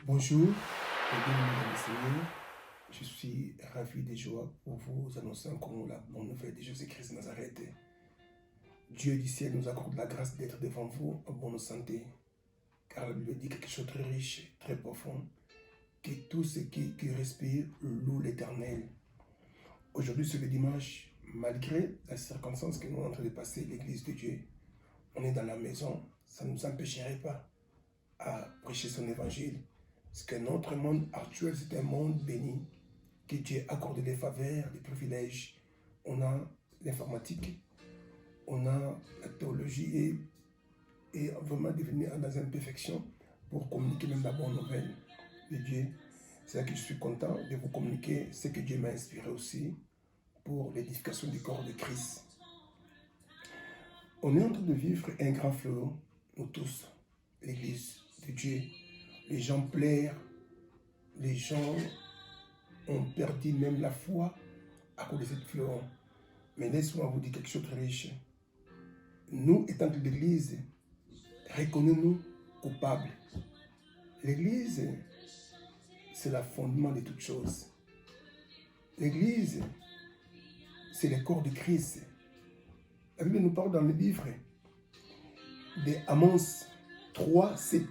Bonjour, et bienvenue dans le Seigneur. Je suis ravi de joie pour vous annoncer encore la bonne nouvelle de Jésus-Christ de Nazareth. Dieu du ciel nous accorde la grâce d'être devant vous en bonne santé, car la Bible dit quelque chose de très riche, très profond, que tout ce qui respire loue l'Éternel. Aujourd'hui, c'est le dimanche, malgré la circonstance que nous sommes en train de passer, l'Église de Dieu, on est dans la maison, ça ne nous empêcherait pas à prêcher son évangile. Parce que notre monde actuel, c'est un monde béni, que Dieu accorde des faveurs, des privilèges. On a l'informatique, on a la théologie et vraiment devenir dans une perfection pour communiquer même la bonne nouvelle de Dieu. C'est là que je suis content de vous communiquer ce que Dieu m'a inspiré aussi pour l'édification du corps de Christ. On est en train de vivre un grand fléau, nous tous, l'Église de Dieu. Les gens pleurent, les gens ont perdu même la foi à cause de cette fléau. Mais laissez-moi vous dire quelque chose de très riche. Nous, étant de l'Église, reconnons-nous coupables. L'Église, c'est le fondement de toutes choses. L'Église, c'est le corps de Christ. La Bible nous parle dans le livre de Amos 3, 7.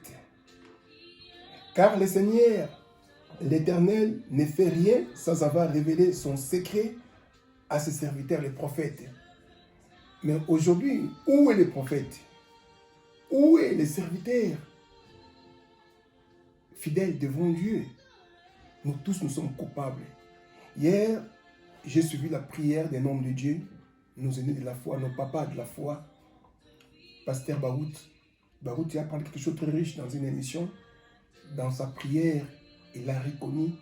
Car le Seigneur, l'Éternel, ne fait rien sans avoir révélé son secret à ses serviteurs, les prophètes. Mais aujourd'hui, où est le prophète? Où est les serviteurs fidèles devant Dieu? Nous tous, nous sommes coupables. Hier, j'ai suivi la prière des noms de Dieu, nos aînés de la foi, nos papas de la foi, Pasteur Barout. Barout a parlé quelque chose de très riche dans une émission. Dans sa prière, il a reconnu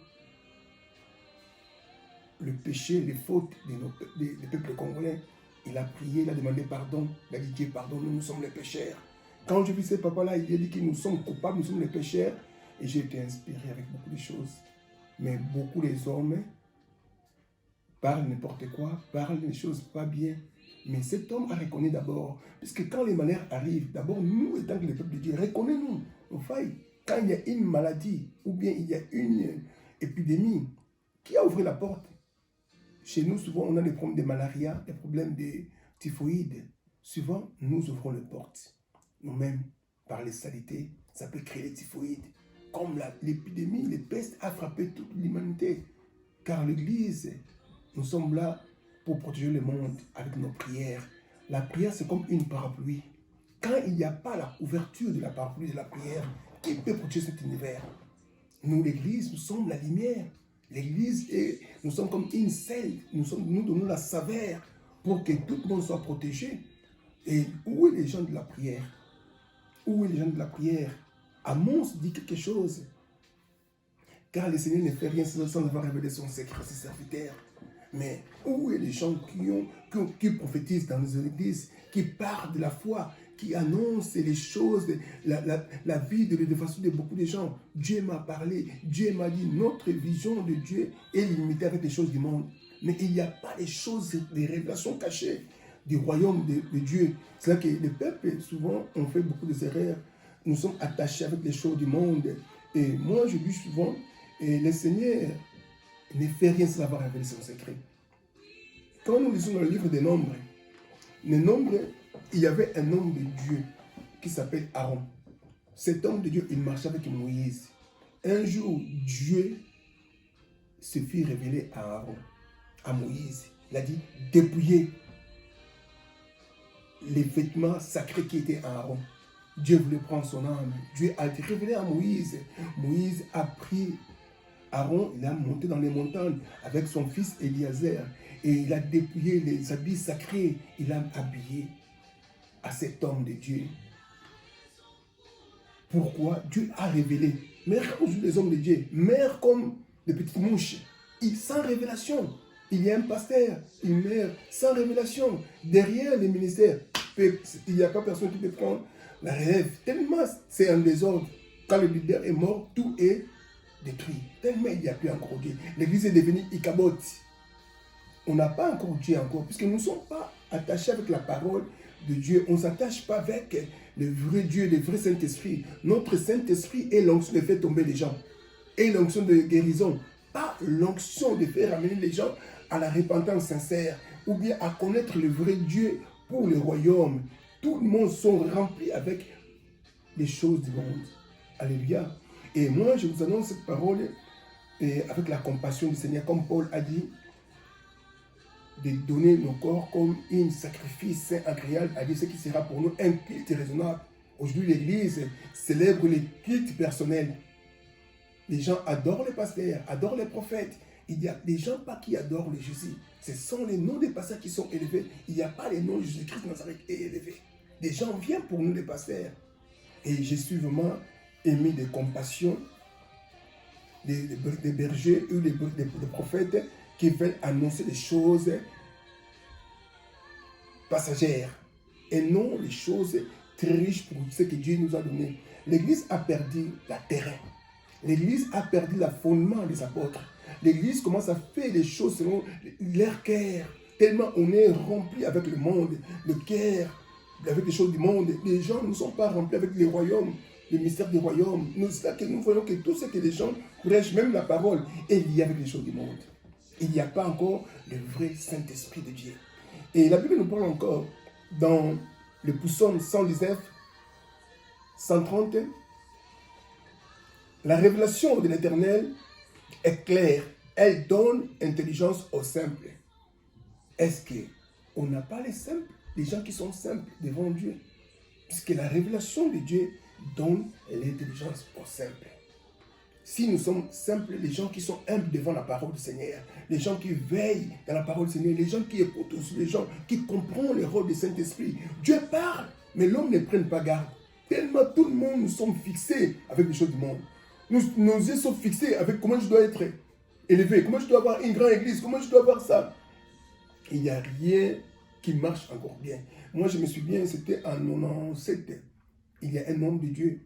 le péché, les fautes des peuples congolais. Il a prié, il a demandé pardon. Il a dit Dieu, pardonne-nous, nous sommes les pécheurs. Quand je vis ce papa-là, il a dit que nous sommes coupables, nous sommes les pécheurs. Et j'ai été inspiré avec beaucoup de choses. Mais beaucoup des hommes parlent n'importe quoi, parlent des choses pas bien. Mais cet homme a reconnu d'abord. Puisque quand les malheurs arrivent, d'abord, nous, étant que le peuple de Dieu, reconnaissons nos failles. Quand il y a une maladie ou bien il y a une épidémie, qui a ouvert la porte? Chez nous, souvent, on a des problèmes de malaria, des problèmes de typhoïde. Souvent, nous ouvrons les portes. Nous-mêmes, par les saletés, ça peut créer les typhoïdes. Comme l'épidémie, les pestes a frappé toute l'humanité. Car l'Église, nous sommes là pour protéger le monde avec nos prières. La prière, c'est comme une parapluie. Quand il n'y a pas la couverture de la parapluie de la prière, qui peut protéger cet univers? Nous, l'Église, nous sommes la lumière. L'Église, nous sommes comme une selle. Nous donnons la saveur pour que tout le monde soit protégé. Et où est les gens de la prière? Où est les gens de la prière? Amos dit quelque chose. Car le Seigneur ne fait rien sans avoir révélé son secret à ses serviteurs. Mais où est les gens qui prophétisent dans les églises, qui parlent de la foi, qui annoncent les choses, la vie de façon de beaucoup de gens? Dieu m'a parlé, Dieu m'a dit, notre vision de Dieu est limitée avec les choses du monde. Mais il n'y a pas les choses, des révélations cachées du royaume de Dieu. C'est là que les peuples, souvent, ont fait beaucoup d'erreurs. Nous sommes attachés avec les choses du monde. Et moi, je dis souvent, le Seigneur ne fait rien sans avoir révélé son secret. Quand nous lisons dans le livre des Nombres, il y avait un homme de Dieu qui s'appelle Aaron. Cet homme de Dieu, il marchait avec Moïse. Un jour, Dieu se fit révéler à Aaron, à Moïse. Il a dit, dépouillez les vêtements sacrés qui étaient à Aaron. Dieu voulait prendre son âme. Dieu a été révélé à Moïse. Moïse a pris Aaron, il a monté dans les montagnes avec son fils Eliezer et il a dépouillé les habits sacrés. Il a habillé à cet homme de Dieu. Pourquoi? Dieu a révélé. Mais aujourd'hui, les hommes de Dieu meurent comme des petites mouches. Sans révélation. Il y a un pasteur, il meurt sans révélation. Derrière les ministères, il n'y a pas personne qui peut prendre la relève. Tellement c'est un désordre. Quand le leader est mort, tout est détruit. Tellement il n'y a plus encore Dieu. L'église est devenue Ichabod. On n'a pas encore Dieu encore, puisque nous ne sommes pas attachés avec la parole, de Dieu, on ne s'attache pas avec le vrai Dieu, le vrai Saint-Esprit. Notre Saint-Esprit est l'onction de faire tomber les gens. Et l'onction de guérison. Pas l'onction de faire amener les gens à la repentance sincère ou bien à connaître le vrai Dieu pour le royaume. Tout le monde sont remplis avec les choses du monde. Alléluia. Et moi, je vous annonce cette parole avec la compassion du Seigneur, comme Paul a dit, de donner nos corps comme un sacrifice saint agréable à Dieu, ce qui sera pour nous un culte raisonnable. Aujourd'hui, l'Église célèbre les cultes personnels. Les gens adorent les pasteurs, adorent les prophètes. Il y a des gens pas qui adorent le Jésus. Ce sont les noms des pasteurs qui sont élevés. Il n'y a pas les noms de Jésus-Christ Nazareth élevés. Des gens viennent pour nous, les pasteurs. Et je suis vraiment ému de compassion des bergers ou des prophètes qui veulent annoncer des choses passagères et non les choses très riches pour ce que Dieu nous a donné. L'Église a perdu la terrain. L'Église a perdu le fondement des apôtres. L'Église commence à faire les choses selon leur cœur. Tellement on est rempli avec le monde, le cœur, avec les choses du monde. Les gens ne sont pas remplis avec les royaumes, le mystère des royaumes. C'est là que nous voyons que tout ce que les gens prêchent, même la parole, est lié avec les choses du monde. Il n'y a pas encore le vrai Saint-Esprit de Dieu. Et la Bible nous parle encore dans le psaume 119, 130. La révélation de l'Éternel est claire. Elle donne intelligence aux simples. Est-ce qu'on n'a pas les simples, les gens qui sont simples devant Dieu? Puisque la révélation de Dieu donne l'intelligence aux simples. Si nous sommes simples, les gens qui sont humbles devant la parole du Seigneur, les gens qui veillent dans la parole du Seigneur, les gens qui écoutent aussi, les gens qui comprennent le rôle du Saint-Esprit, Dieu parle, mais l'homme ne prenne pas garde. Tellement tout le monde, nous sommes fixés avec les choses du monde. Nos yeux sont fixés avec comment je dois être élevé, comment je dois avoir une grande église, comment je dois avoir ça. Il n'y a rien qui marche encore bien. Moi, je me souviens, c'était en 97. Il y a un homme de Dieu,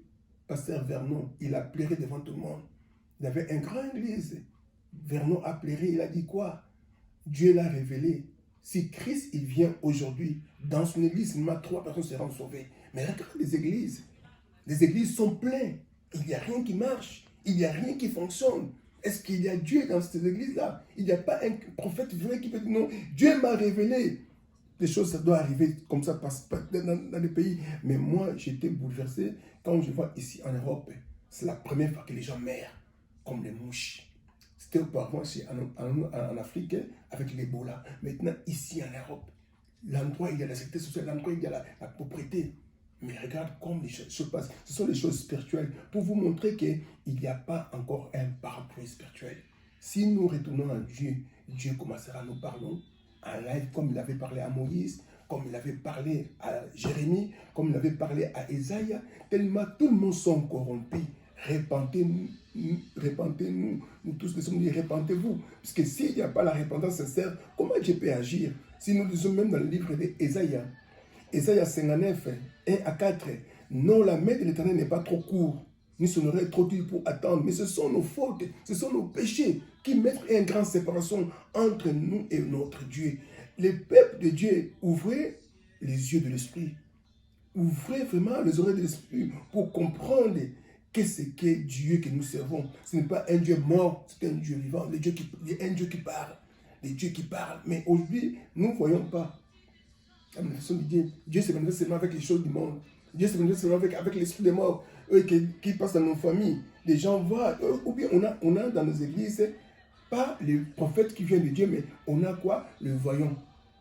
Pasteur Vernon, il a pleuré devant tout le monde. Il avait une grande église. Vernon a pleuré, il a dit quoi? Dieu l'a révélé. Si Christ il vient aujourd'hui, dans son église, seulement 3 personnes seront sauvées. Mais regarde les églises sont pleines. Il n'y a rien qui marche, il n'y a rien qui fonctionne. Est-ce qu'il y a Dieu dans ces églises-là? Il n'y a pas un prophète vrai qui peut dire non, Dieu m'a révélé. Les choses, ça doit arriver comme ça dans les pays. Mais moi, j'étais bouleversé quand je vois ici en Europe, c'est la première fois que les gens meurent comme les mouches. C'était auparavant en Afrique avec l'Ebola. Maintenant, ici en Europe, l'endroit où il y a la sécurité sociale, l'endroit où il y a la propriété. Mais regarde comment les choses passent. Ce sont des choses spirituelles pour vous montrer qu'il n'y a pas encore un parapluie spirituel. Si nous retournons à Dieu, Dieu commencera à nous parler en live comme il avait parlé à Moïse, comme il avait parlé à Jérémie, comme il avait parlé à Ésaïe. Tellement tout le monde sont corrompus. Repentez-nous, nous tous les sommes dit repentez-vous. Parce que s'il n'y a pas la repentance sincère, comment Dieu peut agir? Si nous lisons même dans le livre d'Ésaïe, Ésaïe 59, 1 à 4, non, la main de l'Éternel n'est pas trop courte, ni son oreille trop dure pour attendre, mais ce sont nos fautes, ce sont nos péchés qui mettent une grande séparation entre nous et notre Dieu. Le peuple de Dieu, ouvrez les yeux de l'esprit, ouvrez vraiment les oreilles de l'esprit pour comprendre qu'est-ce que Dieu que nous servons. Ce n'est pas un Dieu mort, c'est un Dieu vivant, un Dieu qui parle, le Dieu qui parle. Mais aujourd'hui, nous ne voyons pas la manifestation de Dieu. Dieu se manifeste seulement avec les choses du monde. Dieu se manifeste seulement avec l'esprit des morts qui passent dans nos familles. Les gens voient, ou bien on a dans nos églises, pas les prophètes qui viennent de Dieu, mais on a quoi? Le voyant.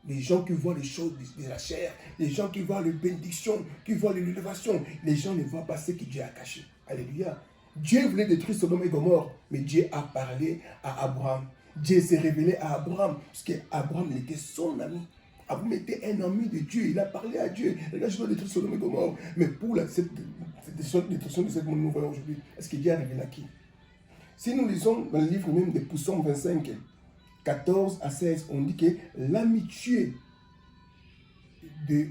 Les gens qui voient les choses de la chair, les gens qui voient les bénédictions, qui voient l'élévation. Les gens ne voient pas ce que Dieu a caché. Alléluia. Dieu voulait détruire Sodome et Gomorrhe, mais Dieu a parlé à Abraham. Dieu s'est révélé à Abraham, parce qu'Abraham était son ami. Abraham était un ami de Dieu, il a parlé à Dieu. Regarde, je dois détruire Sodome et Gomorrhe. Mais pour cette détruction de cette monde, nous voyons aujourd'hui, est-ce que Dieu a révélé à qui? Si nous lisons dans le livre même de Psaume 25, 14 à 16, on dit que l'amitié de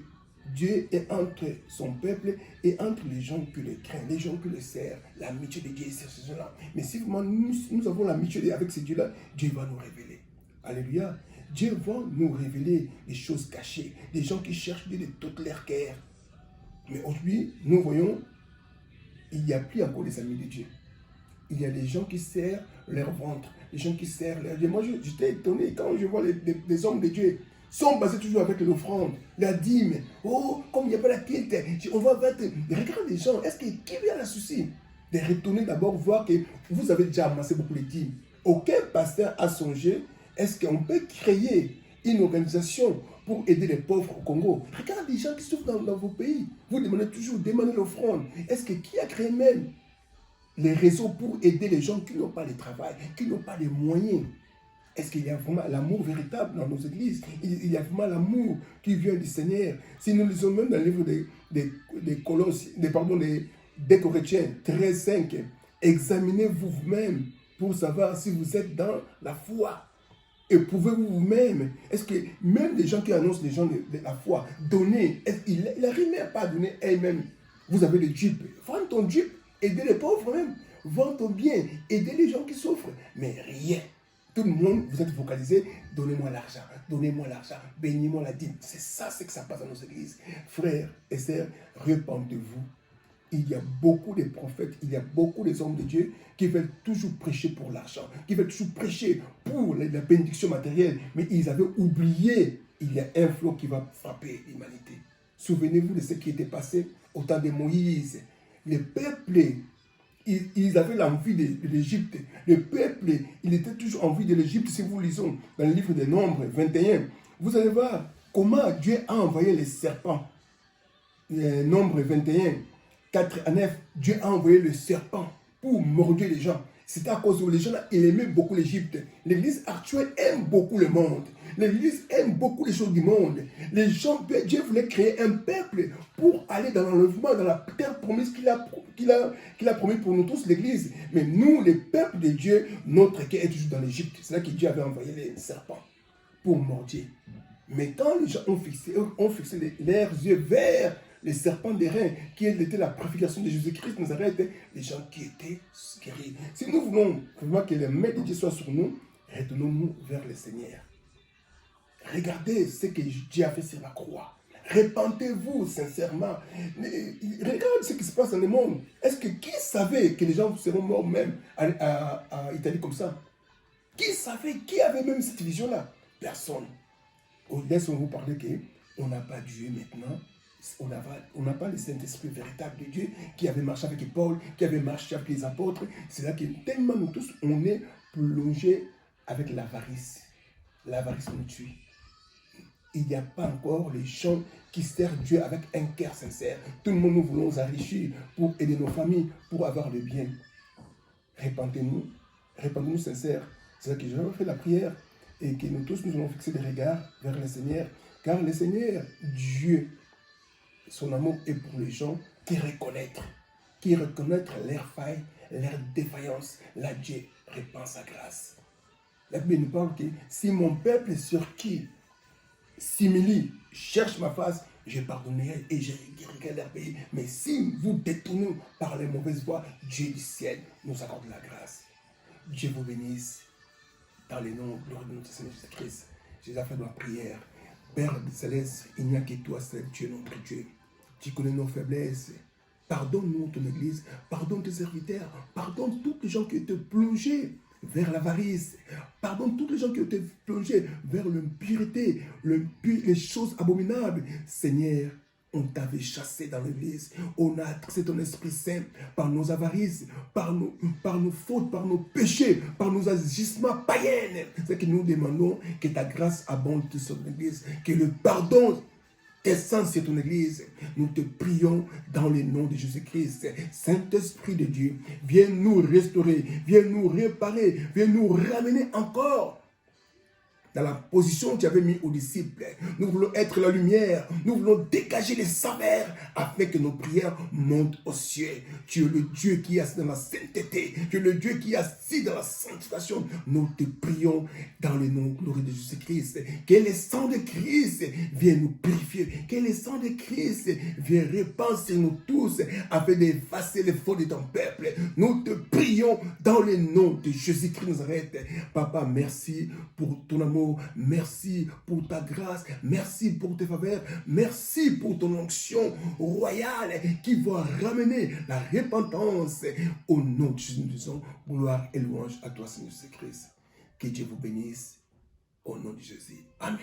Dieu est entre son peuple et entre les gens qui le craignent, les gens qui le servent. L'amitié de Dieu est sur ces gens-là. Mais si vraiment nous avons l'amitié avec ces dieux-là, Dieu va nous révéler. Alléluia. Dieu va nous révéler des choses cachées, des gens qui cherchent Dieu de toute leur cœur. Mais aujourd'hui, nous voyons, il n'y a plus encore des amis de Dieu. Il y a des gens qui serrent leur ventre, des gens qui serrent leur Dieu. Moi, j'étais étonné quand je vois des hommes de Dieu sont basés toujours avec l'offrande, la dîme. Oh, comme il n'y a pas la quitte, on va mettre. Regarde les gens, est-ce qu'il y a le souci de retourner d'abord voir que vous avez déjà amassé beaucoup de dîmes? Aucun pasteur a songé, est-ce qu'on peut créer une organisation pour aider les pauvres au Congo? Regarde les gens qui souffrent dans vos pays. Vous demandez toujours, demandez l'offrande. Est-ce que qui a créé même les réseaux pour aider les gens qui n'ont pas de travail, qui n'ont pas de moyens? Est-ce qu'il y a vraiment l'amour véritable dans nos églises? Il y a vraiment l'amour qui vient du Seigneur. Si nous lisons même dans le livre des Colossiens, des Corinthiens 13:5, examinez-vous vous-même pour savoir si vous êtes dans la foi. Éprouvez-vous vous-même. Est-ce que même les gens qui annoncent les gens de la foi, donnez, il n'arrive même pas à donner elle-même. Vous avez le Jeep, vends ton Jeep, aidez les pauvres même, vends ton bien, aidez les gens qui souffrent, mais rien. Tout le monde, vous êtes focalisé, donnez-moi l'argent, bénis-moi la dîme. C'est ça, c'est que ça passe dans nos églises. Frères et sœurs, repentez-vous. Il y a beaucoup de prophètes, il y a beaucoup de hommes de Dieu qui veulent toujours prêcher pour l'argent, qui veulent toujours prêcher pour la bénédiction matérielle, mais ils avaient oublié, il y a un flot qui va frapper l'humanité. Souvenez-vous de ce qui était passé au temps de Moïse. Les peuples, ils avaient l'envie de l'Égypte. Le peuple, il était toujours envie de l'Égypte. Si vous lisez dans le livre des Nombres 21, vous allez voir comment Dieu a envoyé les serpents. Nombre 21, 4 à 9, Dieu a envoyé le serpent pour mordre les gens. C'était à cause où les gens ils aimaient beaucoup l'Égypte. L'église actuelle aime beaucoup le monde. L'église aime beaucoup les choses du monde. Les gens, Dieu voulait créer un peuple pour aller dans l'enlèvement, dans la terre promise qu'il a promis pour nous tous, l'église. Mais nous, les peuples de Dieu, notre cœur est toujours dans l'Égypte. C'est là que Dieu avait envoyé les serpents pour mordre. Mais quand les gens ont fixé leurs yeux vers les serpents des reins, qui était la préfiguration de Jésus-Christ, nous avons été les gens qui étaient guéris. Si nous voulons vraiment que les mains de Dieu soient sur nous, retournons-nous vers le Seigneur. Regardez ce que Dieu a fait sur la croix. Repentez-vous sincèrement. Regardez ce qui se passe dans le monde. Est-ce que qui savait que les gens seront morts même à Italie comme ça? Qui savait? Qui avait même cette vision-là? Personne. Laissons vous parler qu'on n'a pas Dieu maintenant. On n'a pas le Saint-Esprit véritable de Dieu qui avait marché avec Paul, qui avait marché avec les apôtres. C'est là que tellement nous tous, on est plongés avec l'avarice. L'avarice nous tue. Il n'y a pas encore les gens qui servent Dieu avec un cœur sincère. Tout le monde, nous voulons nous enrichir pour aider nos familles, pour avoir le bien. Répandez-nous sincères. C'est là que je vais faire la prière et que nous tous, nous allons fixer des regards vers le Seigneur. Car le Seigneur, Dieu, son amour est pour les gens qui reconnaissent leurs failles, leurs défaillances. Là, Dieu répand sa grâce. La Bible nous parle que si mon peuple sur qui s'humilie, cherche ma face, je pardonnerai et je guérirai leur pays. Mais si vous détournez par les mauvaises voies, Dieu du ciel nous accorde la grâce. Dieu vous bénisse. Dans le nom glorieux de notre Seigneur Jésus-Christ, j'ai fait ma prière. Père céleste, il n'y a que toi seul, Dieu, notre Dieu. Tu connais nos faiblesses. Pardonne-nous, ton Église. Pardonne tes serviteurs. Pardonne tous les gens qui étaient plongés vers l'avarice. Pardonne tous les gens qui ont été plongés vers l'impureté, les choses abominables. Seigneur, on t'avait chassé dans l'église. On a attrissé ton Esprit Saint par nos avarices, par nos fautes, par nos péchés, par nos agissements païens. C'est que nous demandons que ta grâce abonde sur l'église, que le pardon descende sur ton église. Nous te prions dans le nom de Jésus-Christ. Saint-Esprit de Dieu, viens nous restaurer, viens nous réparer, viens nous ramener encore dans la position que tu avais mis aux disciples. Nous voulons être la lumière. Nous voulons dégager les saveurs afin que nos prières montent au ciel. Tu es le Dieu qui est assis dans la sainteté. Tu es le Dieu qui est assis dans la sanctification. Nous te prions dans le nom glorieux de Jésus-Christ. Que le sang de Christ vienne nous purifier. Que le sang de Christ vienne répandre sur nous tous afin d'effacer les fautes de ton peuple. Nous te prions prions dans le nom de Jésus-Christ Nazareth. Papa, merci pour ton amour, merci pour ta grâce, merci pour tes faveurs, merci pour ton onction royale qui va ramener la repentance. Au nom de Jésus, nous disons gloire et louange à toi, Seigneur Jésus-Christ. Que Dieu vous bénisse. Au nom de Jésus. Amen.